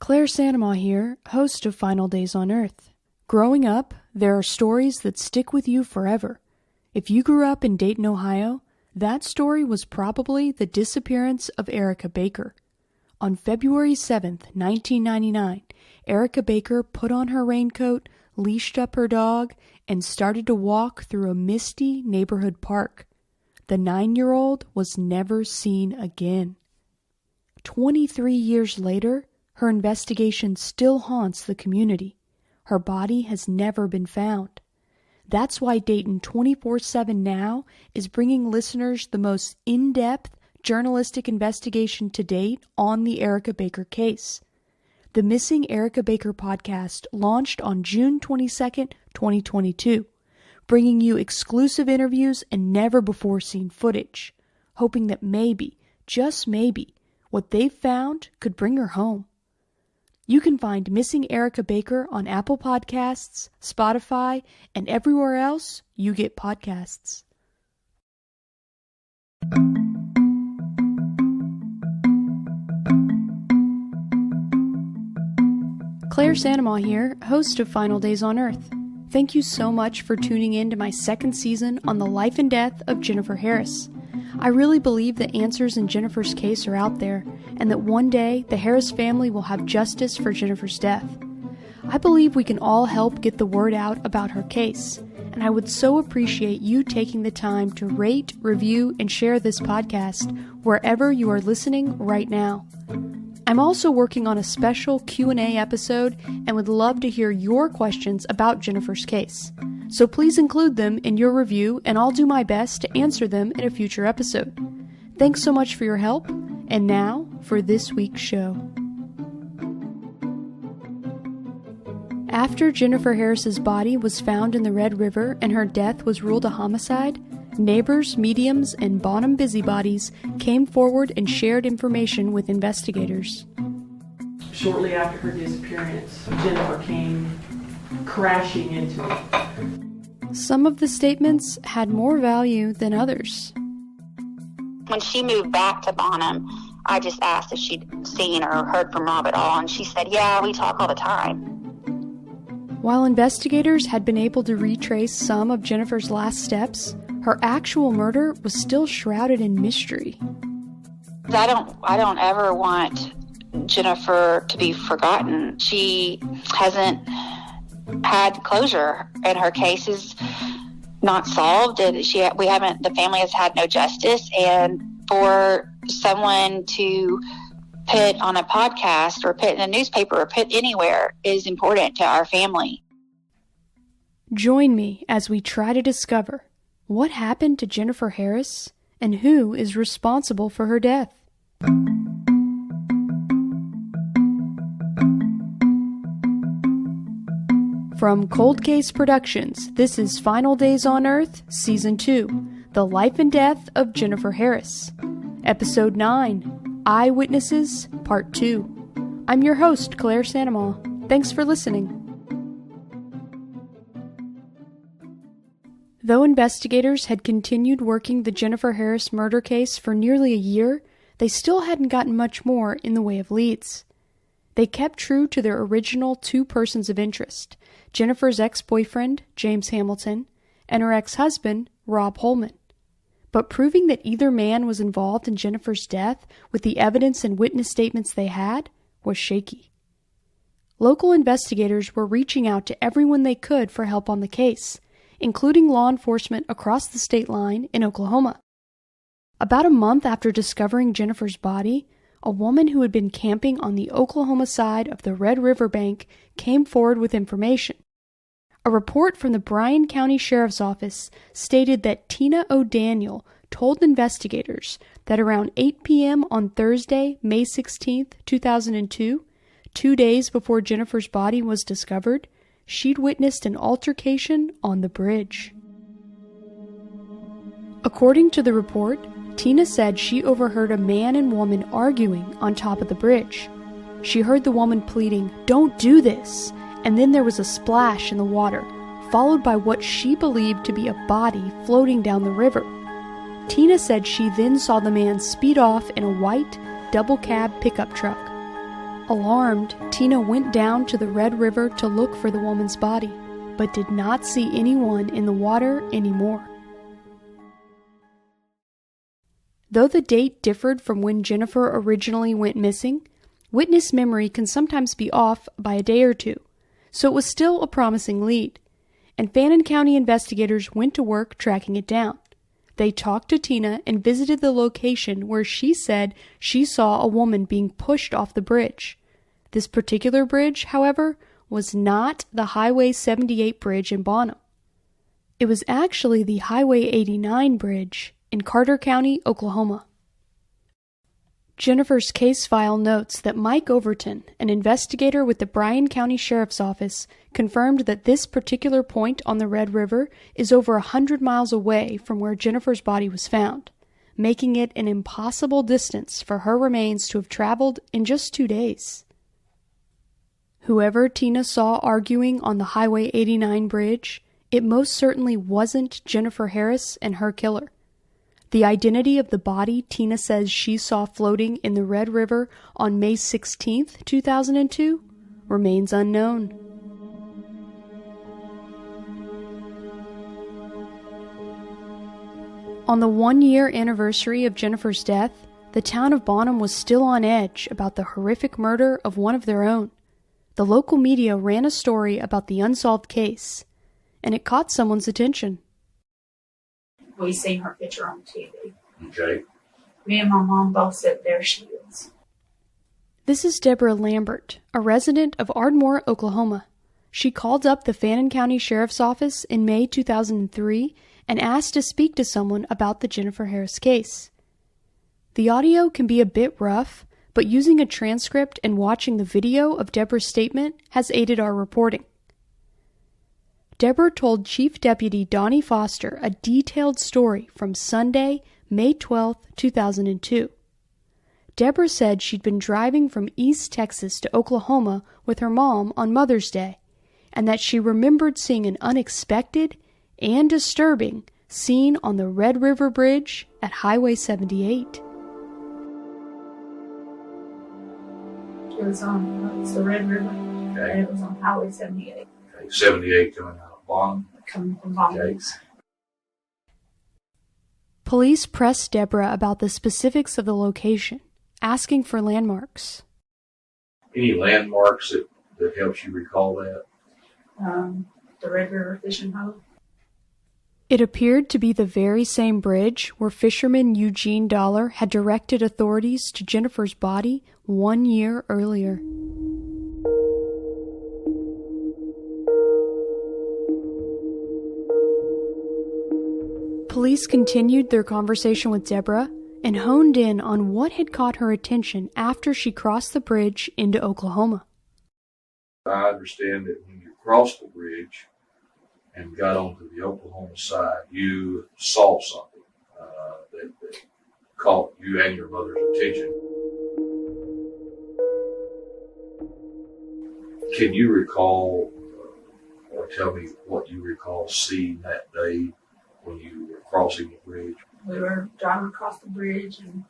Claire Sanamaw here, host of Final Days on Earth. Growing up, there are stories that stick with you forever. If you grew up in Dayton, Ohio, that story was probably the disappearance of Erica Baker. On February 7th, 1999, Erica Baker put on her raincoat, leashed up her dog, and started to walk through a misty neighborhood park. The 9-year-old was never seen again. 23 years later, her investigation still haunts the community. Her body has never been found. That's why Dayton 24/7 Now is bringing listeners the most in-depth journalistic investigation to date on the Erica Baker case. The Missing Erica Baker podcast launched on June 22nd, 2022, bringing you exclusive interviews and never-before-seen footage, hoping that maybe, just maybe, what they've found could bring her home. You can find Missing Erica Baker on Apple Podcasts, Spotify, and everywhere else you get podcasts. Claire Sanamaw here, host of Final Days on Earth. Thank you so much for tuning in to my second season on the life and death of Jennifer Harris. I really believe the answers in Jennifer's case are out there, and that one day the Harris family will have justice for Jennifer's death. I believe we can all help get the word out about her case, and I would so appreciate you taking the time to rate, review, and share this podcast wherever you are listening right now. I'm also working on a special Q&A episode and would love to hear your questions about Jennifer's case. So please include them in your review, and I'll do my best to answer them in a future episode. Thanks so much for your help, and now for this week's show. After Jennifer Harris's body was found in the Red River and her death was ruled a homicide, neighbors, mediums, and Bonham busybodies came forward and shared information with investigators. Shortly after her disappearance, Jennifer came crashing into it. Some of the statements had more value than others. When she moved back to Bonham, I just asked if she'd seen or heard from Rob at all, and she said, yeah, we talk all the time. While investigators had been able to retrace some of Jennifer's last steps, her actual murder was still shrouded in mystery. I don't ever want Jennifer to be forgotten. She hasn't had closure, and her case is not solved, and the family has had no justice. And for someone to put on a podcast or put in a newspaper or put anywhere is important to our family. Join me as we try to discover what happened to Jennifer Harris and who is responsible for her death. From Cold Case Productions, this is Final Days on Earth, Season 2, The Life and Death of Jennifer Harris. Episode 9, Eyewitnesses, Part 2. I'm your host, Claire Sanamaw. Thanks for listening. Though investigators had continued working the Jennifer Harris murder case for nearly a year, they still hadn't gotten much more in the way of leads. They kept true to their original two persons of interest, Jennifer's ex-boyfriend, James Hamilton, and her ex-husband, Rob Holman. But proving that either man was involved in Jennifer's death with the evidence and witness statements they had was shaky. Local investigators were reaching out to everyone they could for help on the case, including law enforcement across the state line in Oklahoma. About a month after discovering Jennifer's body, a woman who had been camping on the Oklahoma side of the Red River bank came forward with information. A report from the Bryan County Sheriff's Office stated that Tina O'Daniel told investigators that around 8 p.m. on Thursday, May 16, 2002, 2 days before Jennifer's body was discovered, she'd witnessed an altercation on the bridge. According to the report, Tina said she overheard a man and woman arguing on top of the bridge. She heard the woman pleading, "Don't do this," and then there was a splash in the water, followed by what she believed to be a body floating down the river. Tina said she then saw the man speed off in a white, double-cab pickup truck. Alarmed, Tina went down to the Red River to look for the woman's body, but did not see anyone in the water anymore. Though the date differed from when Jennifer originally went missing, witness memory can sometimes be off by a day or two, so it was still a promising lead, and Fannin County investigators went to work tracking it down. They talked to Tina and visited the location where she said she saw a woman being pushed off the bridge. This particular bridge, however, was not the Highway 78 bridge in Bonham. It was actually the Highway 89 bridge in Carter County, Oklahoma. Jennifer's case file notes that Mike Overton, an investigator with the Bryan County Sheriff's Office, confirmed that this particular point on the Red River is over 100 miles away from where Jennifer's body was found, making it an impossible distance for her remains to have traveled in just 2 days. Whoever Tina saw arguing on the Highway 89 bridge, it most certainly wasn't Jennifer Harris and her killer. The identity of the body Tina says she saw floating in the Red River on May 16, 2002, remains unknown. On the 1-year anniversary of Jennifer's death, the town of Bonham was still on edge about the horrific murder of one of their own. The local media ran a story about the unsolved case, and it caught someone's attention. We seen her picture on TV. Okay. Me and my mom both said, there she is. This is Debra Lambert, a resident of Ardmore, Oklahoma. She called up the Fannin County Sheriff's Office in May 2003 and asked to speak to someone about the Jennifer Harris case. The audio can be a bit rough, but using a transcript and watching the video of Debra's statement has aided our reporting. Debra told Chief Deputy Donnie Foster a detailed story from Sunday, May 12, 2002. Debra said she'd been driving from East Texas to Oklahoma with her mom on Mother's Day, and that she remembered seeing an unexpected and disturbing scene on the Red River Bridge at Highway 78. It was on it's the Red River, Okay. and it was on Highway 78, Okay. 78 coming out of Bonham. coming from Bonham. Okay. Police pressed Debra about the specifics of the location, asking for landmarks. Any landmarks that helps you recall that? The Red River Fishing Hole. It appeared to be the very same bridge where fisherman Eugene Dollar had directed authorities to Jennifer's body 1 year earlier. Police continued their conversation with Debra and honed in on what had caught her attention after she crossed the bridge into Oklahoma. I understand that when you crossed the bridge and got onto the Oklahoma side, you saw something that caught you and your mother's attention. Can you recall or tell me what you recall seeing that day when you were crossing the bridge? We were driving across the bridge, and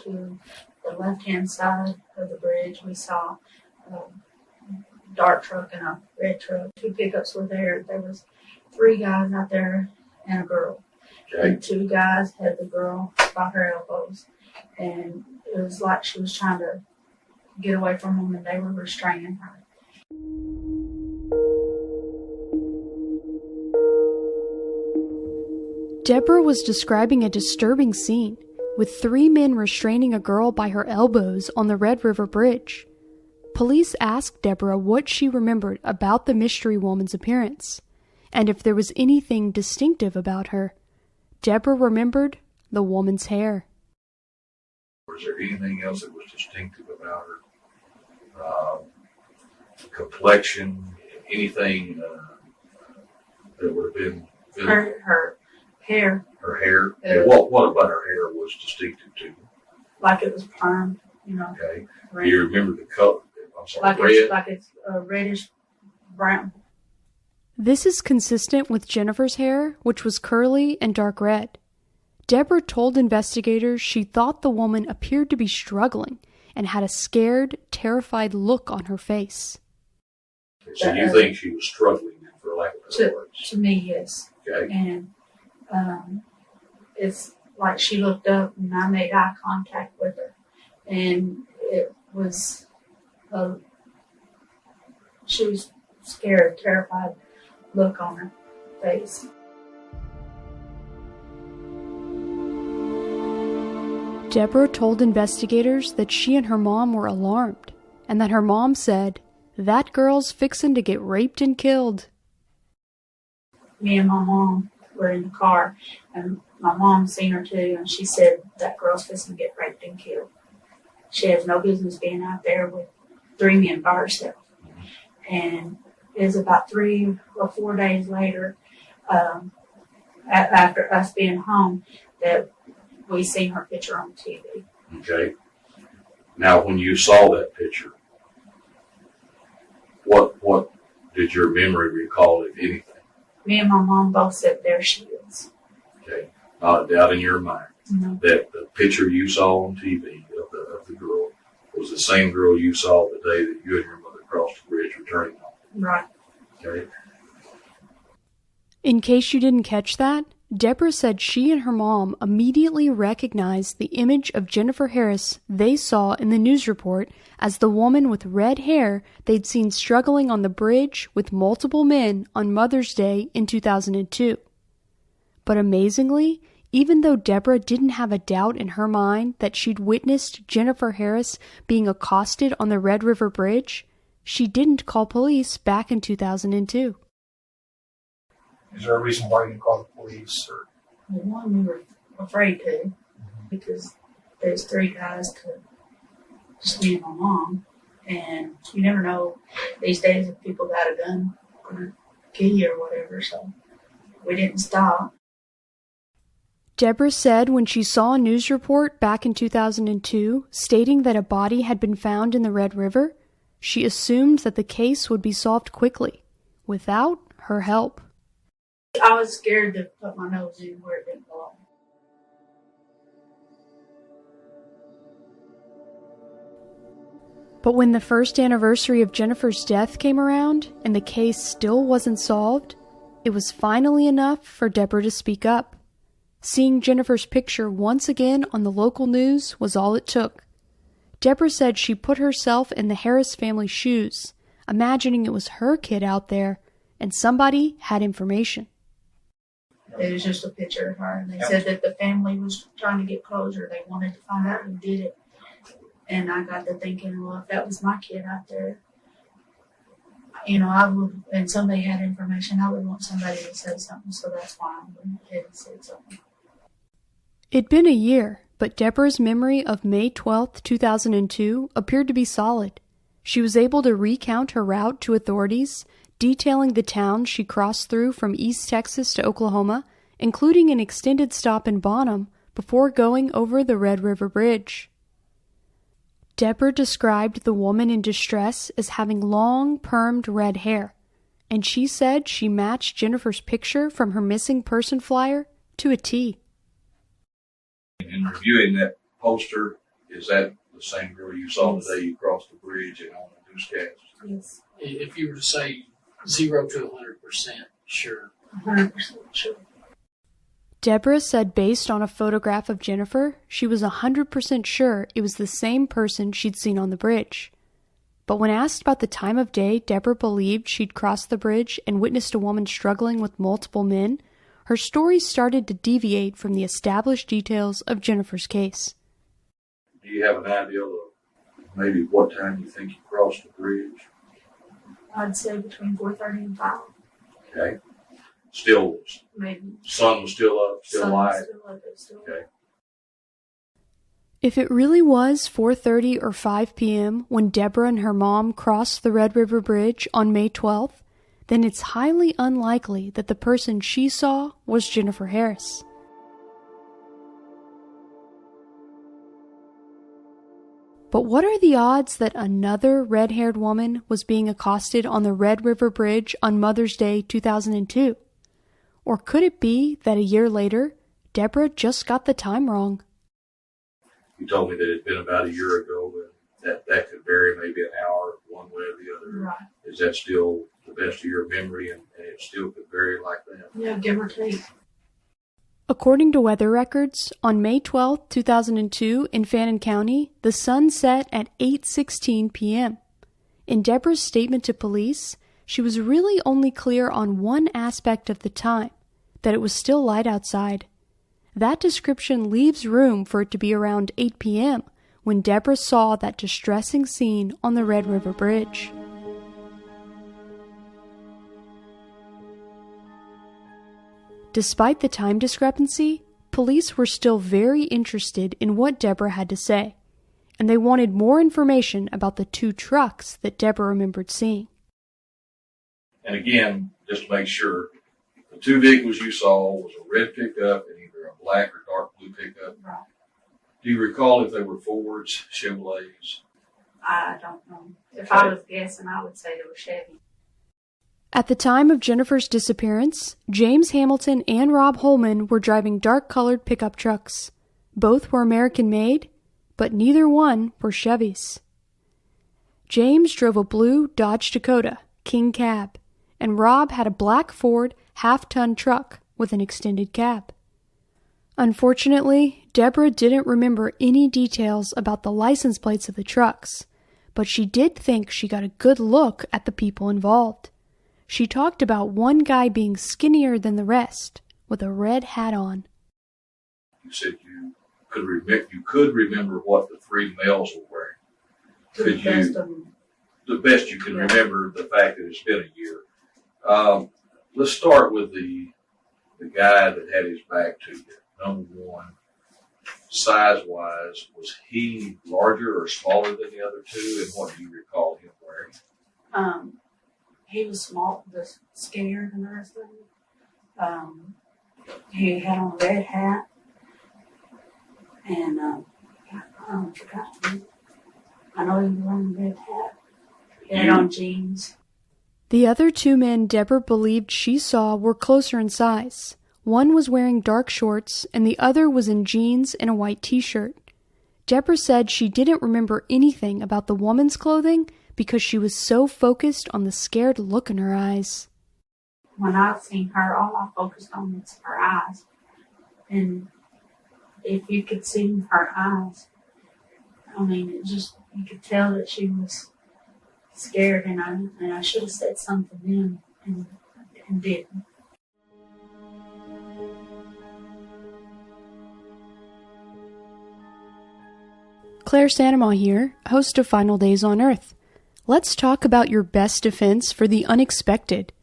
to the left-hand side of the bridge, we saw a dark truck and a red truck. 2 pickups were there. There was 3 guys out there and a girl. Okay. And 2 guys had the girl by her elbows, and it was like she was trying to get away from them, and they were restraining her. Debra was describing a disturbing scene, with 3 men restraining a girl by her elbows on the Red River Bridge. Police asked Debra what she remembered about the mystery woman's appearance, and if there was anything distinctive about her. Debra remembered the woman's hair. Was there anything else that was distinctive about her? Complexion, anything that would have been Her hair, her hair? And what about her hair was distinctive to you? like it was permed, Okay. red. Do you remember the color? I'm sorry, like it's reddish brown. This is consistent with Jennifer's hair, which was curly and dark red. Debra told investigators she thought the woman appeared to be struggling and had a scared, terrified look on her face. So you think she was struggling, for lack of better words? To me, yes. Okay. And it's like she looked up and I made eye contact with her. And it was, she was scared, terrified look on her face. Debra told investigators that she and her mom were alarmed, and that her mom said, "That girl's fixin' to get raped and killed." Me and my mom were in the car, and my mom seen her too, and she said, "That girl's fixin' to get raped and killed. She has no business being out there with 3 men by herself." And it was about 3 or 4 days later, after us being home, that we seen her picture on TV. Okay. Now, when you saw that picture, what did your memory recall, if anything? Me and my mom both said, "There she is." Okay. Not a doubt in your mind No. that the picture you saw on TV of the girl was the same girl you saw the day that you and your mother crossed the bridge returning home. Right. Okay. In case you didn't catch that, Debra said she and her mom immediately recognized the image of Jennifer Harris they saw in the news report as the woman with red hair they'd seen struggling on the bridge with multiple men on Mother's Day in 2002. But amazingly, even though Debra didn't have a doubt in her mind that she'd witnessed Jennifer Harris being accosted on the Red River Bridge, she didn't call police back in 2002. Is there a reason why you didn't call the police? Or? Well, one, we were afraid to, because there's 3 guys to just me and my mom, and you never know these days if people got a gun or kill you or whatever, so we didn't stop. Debra said when she saw a news report back in 2002 stating that a body had been found in the Red River, she assumed that the case would be solved quickly, without her help. I was scared to put my nose in where it didn't belong. But when the first anniversary of Jennifer's death came around and the case still wasn't solved, it was finally enough for Debra to speak up. Seeing Jennifer's picture once again on the local news was all it took. Debra said she put herself in the Harris family's shoes, imagining it was her kid out there, and somebody had information. It was just a picture of her, and they said that the family was trying to get closure. They wanted to find out who did it. And I got to thinking, well, if that was my kid out there, I would, and somebody had information, I would want somebody to say something, so that's why I went ahead and said something. It'd been a year, but Debra's memory of May 12, 2002 appeared to be solid. She was able to recount her route to authorities, detailing the towns she crossed through from East Texas to Oklahoma, including an extended stop in Bonham before going over the Red River Bridge. Debra described the woman in distress as having long, permed red hair, and she said she matched Jennifer's picture from her missing person flyer to a T. In reviewing that poster, is that the same girl you saw the day you crossed the bridge and on the newscast? Yes. If you were to say 0 to 100%, sure. 100% sure. Debra said based on a photograph of Jennifer, she was 100% sure it was the same person she'd seen on the bridge. But when asked about the time of day Debra believed she'd crossed the bridge and witnessed a woman struggling with multiple men, her story started to deviate from the established details of Jennifer's case. Do you have an idea of maybe what time you think you crossed the bridge? I'd say between 4:30 and 5. Okay. Still, Maybe. sun was still up, still Sun light. was still up, it's still Okay. If it really was 4:30 or 5 p.m. when Debra and her mom crossed the Red River Bridge on May 12th, then it's highly unlikely that the person she saw was Jennifer Harris. But what are the odds that another red-haired woman was being accosted on the Red River Bridge on Mother's Day 2002? Or could it be that a year later, Debra just got the time wrong? You told me that it had been about a year ago, but that could vary maybe an hour one way or the other. Right. Is that still the best of your memory, and it still could vary like that? Yeah, give or take. According to weather records, on May 12, 2002, in Fannin County, the sun set at 8:16 p.m. In Debra's statement to police, she was really only clear on one aspect of the time, that it was still light outside. That description leaves room for it to be around 8 p.m. when Debra saw that distressing scene on the Red River Bridge. Despite the time discrepancy, police were still very interested in what Debra had to say, and they wanted more information about the two trucks that Debra remembered seeing. And again, just to make sure, the two vehicles you saw was a red pickup and either a black or dark blue pickup. Right. Do you recall if they were Fords, Chevrolets? I don't know. If I was guessing, I would say they were Chevy. At the time of Jennifer's disappearance, James Hamilton and Rob Holman were driving dark-colored pickup trucks. Both were American-made, but neither one were Chevys. James drove a blue Dodge Dakota King cab, and Rob had a black Ford half-ton truck with an extended cab. Unfortunately, Debra didn't remember any details about the license plates of the trucks, but she did think she got a good look at the people involved. She talked about one guy being skinnier than the rest, with a red hat on. You said you could remember what the three males were wearing. The best you can remember the fact that it's been a year. Let's start with the guy that had his back to you. Number one, size-wise, was he larger or smaller than the other two, and what do you recall him wearing? He was small, just skinnier than the rest of them. He had on a red hat, and I forgot. I know he was wearing a red hat. He had on jeans. The other two men Debra believed she saw were closer in size. One was wearing dark shorts, and the other was in jeans and a white t-shirt. Debra said she didn't remember anything about the woman's clothing because she was so focused on the scared look in her eyes. When I seen her, all I focused on was her eyes. And if you could see her eyes, I mean, you could tell that she was scared, and I should have said something then and didn't. Claire Sanamaw here, host of Final Days on Earth. Let's talk about your best defense for the unexpected.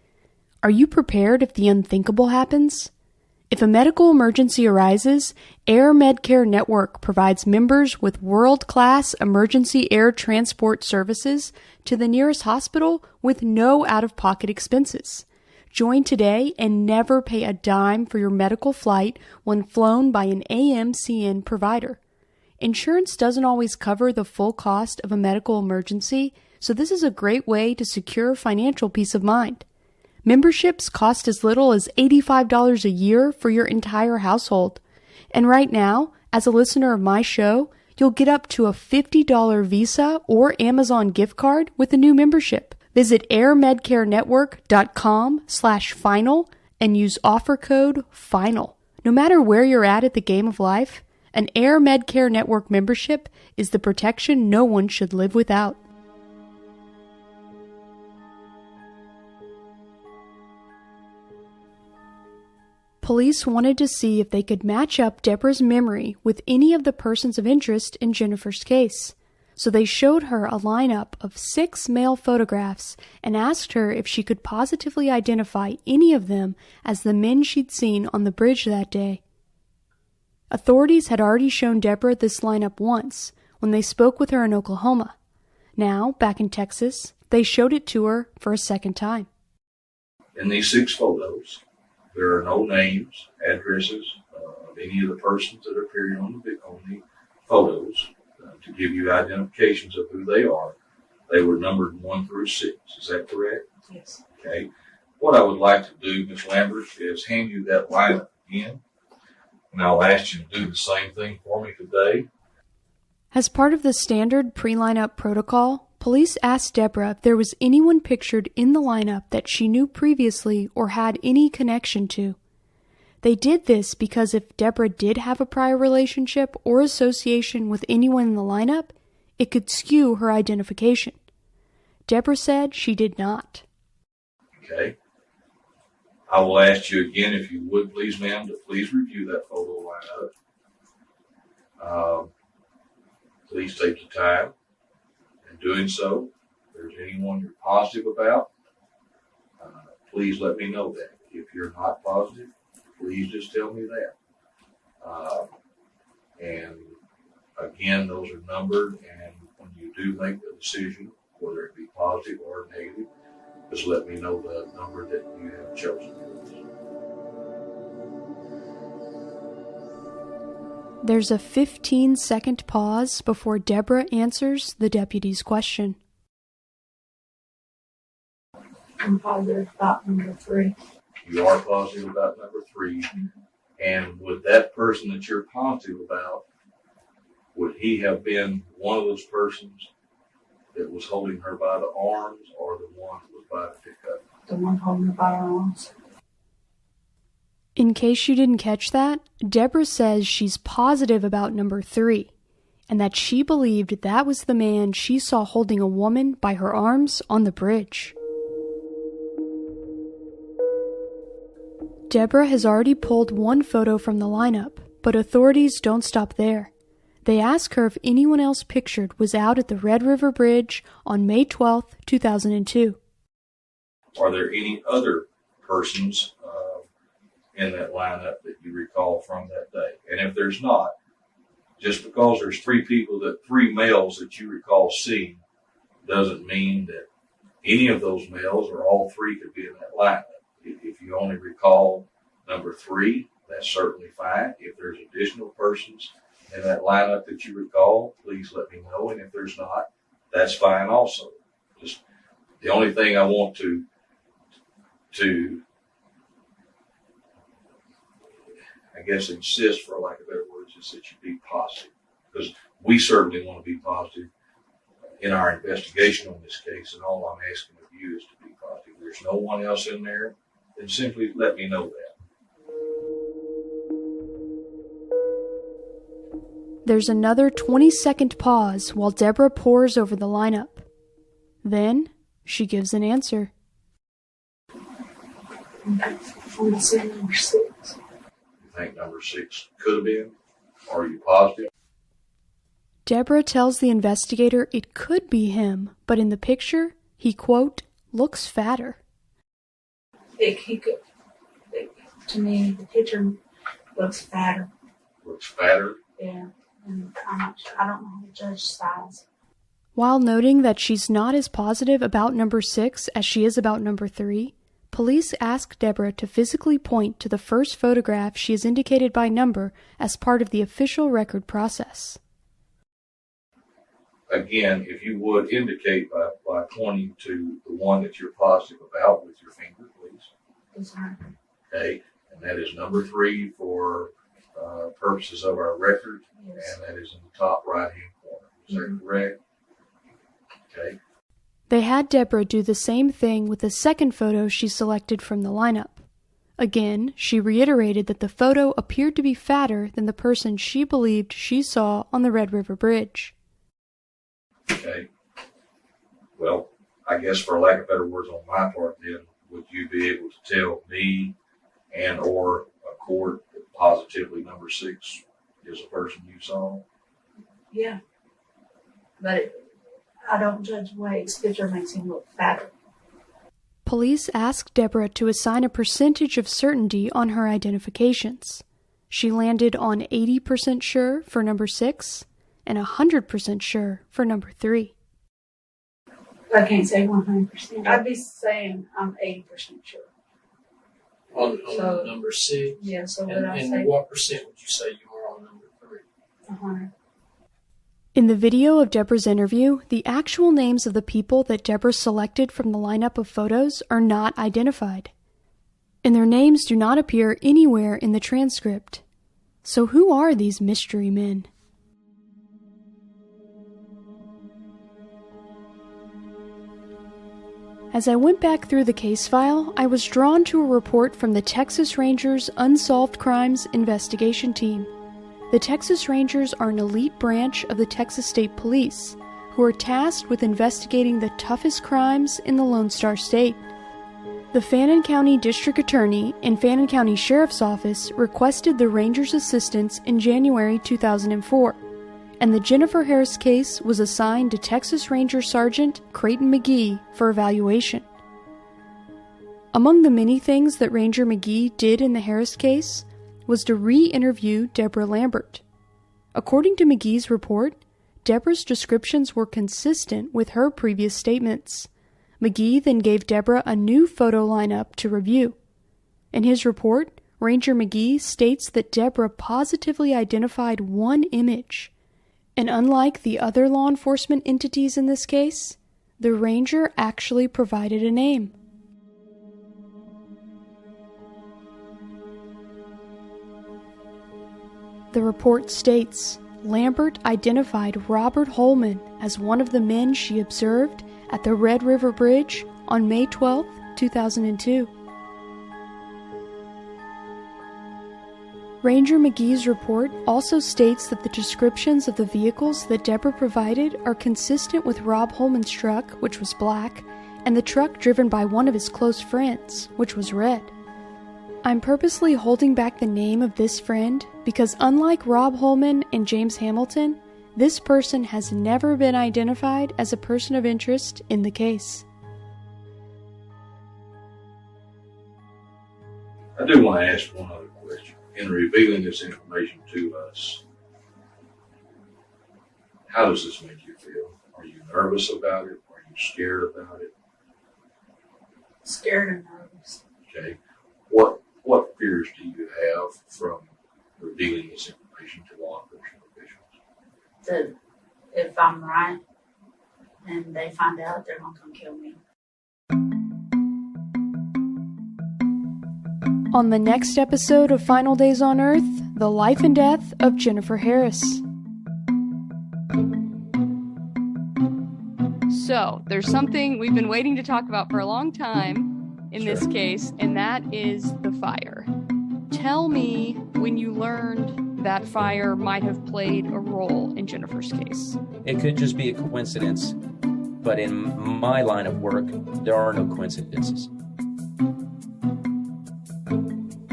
Are you prepared if the unthinkable happens? If a medical emergency arises, Air Medcare Network provides members with world-class emergency air transport services to the nearest hospital with no out-of-pocket expenses. Join today and never pay a dime for your medical flight when flown by an AMCN provider. Insurance doesn't always cover the full cost of a medical emergency, so this is a great way to secure financial peace of mind. Memberships cost as little as $85 a year for your entire household. And right now, as a listener of my show, you'll get up to a $50 Visa or Amazon gift card with a new membership. Visit airmedcarenetwork.com/final and use offer code FINAL. No matter where you're at the game of life, an Air Medcare Network membership is the protection no one should live without. Police wanted to see if they could match up Debra's memory with any of the persons of interest in Jennifer's case. So they showed her a lineup of 6 male photographs and asked her if she could positively identify any of them as the men she'd seen on the bridge that day. Authorities had already shown Debra this lineup once, when they spoke with her in Oklahoma. Now, back in Texas, they showed it to her for a second time. In these 6 photos, there are no names, addresses of any of the persons that are appearing on the photos to give you identifications of who they are. They were numbered 1 through 6. Is that correct? Yes. Okay. What I would like to do, Ms. Lambert, is hand you that lineup again, and I'll ask you to do the same thing for me today. As part of the standard pre-lineup protocol, police asked Debra if there was anyone pictured in the lineup that she knew previously or had any connection to. They did this because if Debra did have a prior relationship or association with anyone in the lineup, it could skew her identification. Debra said she did not. Okay. I will ask you again, if you would please, ma'am, to please review that photo lineup. Please take your time in doing so. If there's anyone you're positive about, please let me know that. If you're not positive, please just tell me that. And again, those are numbered, and when you do make the decision, whether it be positive or negative, just let me know the number that you have chosen. There's a 15-second pause before Debra answers the deputy's question. I'm positive about number 3. You are positive about number 3. And with that person that you're positive about, would he have been one of those persons that was holding her by the arms, or the one that was by the pickup? The one holding her by her arms. In case you didn't catch that, Debra says she's positive about number 3, and that she believed that was the man she saw holding a woman by her arms on the bridge. Debra has already pulled one photo from the lineup, but authorities don't stop there. They ask her if anyone else pictured was out at the Red River Bridge on May 12, 2002. Are there any other persons in that lineup that you recall from that day? And if there's not, just because there's 3 males that you recall seeing, doesn't mean that any of those males or all 3 could be in that lineup. If you only recall number 3, that's certainly fine. If there's additional persons in that lineup that you recall, please let me know. And if there's not, that's fine also. Just the only thing I want to I guess insist, for lack of better words, is that you be positive, because we certainly want to be positive in our investigation on this case, and all I'm asking of you is to be positive. If there's no one else in there, then simply let me know that. There's another 20-second pause while Debra pores over the lineup. Then she gives an answer. I'm going to say number 6. You think number 6 could have been? Are you positive? Debra tells the investigator it could be him, but in the picture, he, quote, looks fatter. To me, the picture looks fatter. Looks fatter? Yeah, and I'm not sure. I don't know how to judge size. While noting that she's not as positive about number 6 as she is about number 3, police ask Debra to physically point to the first photograph she is indicated by number as part of the official record process. Again, if you would indicate by pointing to the one that you're positive about with your finger, please. Yes, sir. Okay, and that is number 3 for purposes of our record, Yes. and that is in the top right-hand corner. Is that correct? Okay. They had Debra do the same thing with the second photo she selected from the lineup. Again, she reiterated that the photo appeared to be fatter than the person she believed she saw on the Red River Bridge. Okay. Well, I guess for lack of better words on my part then, would you be able to tell me and or a court that positively number 6 is a person you saw? Yeah. But I don't judge Wade's picture makes him look fatter. Police asked Debra to assign a percentage of certainty on her identifications. She landed on 80% sure for number 6 and 100% sure for number 3. I can't say 100%. I'd be saying I'm 80% sure. On So- number 6. Yeah, so would I And say what percent would you say you are on number 3? 100? In the video of Debra's interview, the actual names of the people that Debra selected from the lineup of photos are not identified, and their names do not appear anywhere in the transcript. So who are these mystery men? As I went back through the case file, I was drawn to a report from the Texas Rangers Unsolved Crimes Investigation Team. The Texas Rangers are an elite branch of the Texas State Police, who are tasked with investigating the toughest crimes in the Lone Star State. The Fannin County District Attorney and Fannin County Sheriff's Office requested the Rangers' assistance in January 2004, and the Jennifer Harris case was assigned to Texas Ranger Sergeant Creighton McGee for evaluation. Among the many things that Ranger McGee did in the Harris case was to re-interview Debra Lambert. According to McGee's report, Debra's descriptions were consistent with her previous statements. McGee then gave Debra a new photo lineup to review. In his report, Ranger McGee states that Debra positively identified one image, and unlike the other law enforcement entities in this case, the Ranger actually provided a name. The report states, Lambert identified Robert Holman as one of the men she observed at the Red River Bridge on May 12, 2002. Ranger McGee's report also states that the descriptions of the vehicles that Debra provided are consistent with Rob Holman's truck, which was black, and the truck driven by one of his close friends, which was red. I'm purposely holding back the name of this friend because unlike Rob Holman and James Hamilton, this person has never been identified as a person of interest in the case. I do want to ask one other question. In revealing this information to us, how does this make you feel? Are you nervous about it? Are you scared about it? Scared and nervous. Okay. What fears do you have from revealing this information to law enforcement officials? That if I'm right and they find out, they're not going to kill me. On the next episode of Final Days on Earth, the life and death of Jennifer Harris. So, there's something we've been waiting to talk about for a long time in this case, and that is the fire. Tell me when you learned that fire might have played a role in Jennifer's case. It could just be a coincidence, but in my line of work, there are no coincidences.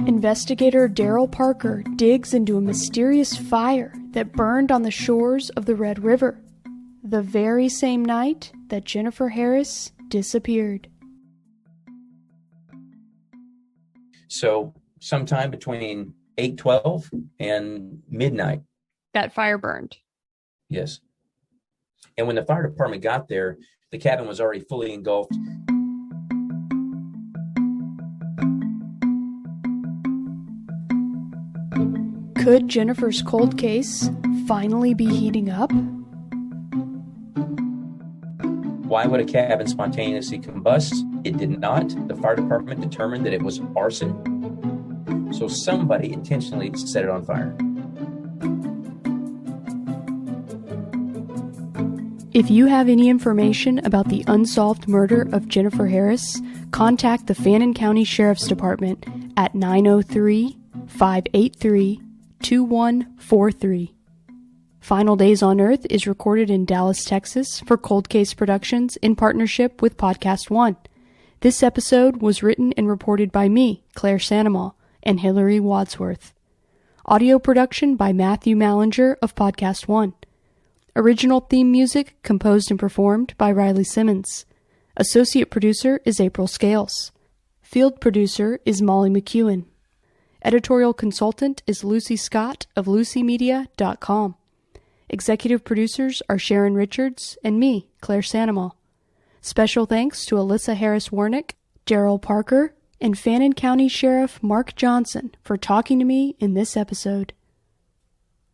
Investigator Daryl Parker digs into a mysterious fire that burned on the shores of the Red River, the very same night that Jennifer Harris disappeared. So sometime between 8:12 and midnight. That fire burned. Yes. And when the fire department got there, the cabin was already fully engulfed. Could Jennifer's cold case finally be heating up? Why would a cabin spontaneously combust? It did not. The fire department determined that it was arson. So somebody intentionally set it on fire. If you have any information about the unsolved murder of Jennifer Harris, contact the Fannin County Sheriff's Department at 903-583-2143. Final Days on Earth is recorded in Dallas, Texas for Cold Case Productions in partnership with Podcast One. This episode was written and reported by me, Claire Sandomal, and Hillary Wadsworth. Audio production by Matthew Mallinger of Podcast One. Original theme music composed and performed by Riley Simmons. Associate producer is April Scales. Field producer is Molly McEwen. Editorial consultant is Lucy Scott of LucyMedia.com. Executive producers are Sharon Richards and me, Claire Sandomal. Special thanks to Alyssa Harris-Warnick, Daryl Parker, and Fannin County Sheriff Mark Johnson for talking to me in this episode.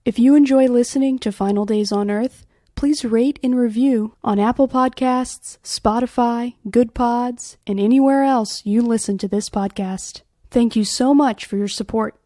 If you enjoy listening to Final Days on Earth, please rate and review on Apple Podcasts, Spotify, Good Pods, and anywhere else you listen to this podcast. Thank you so much for your support.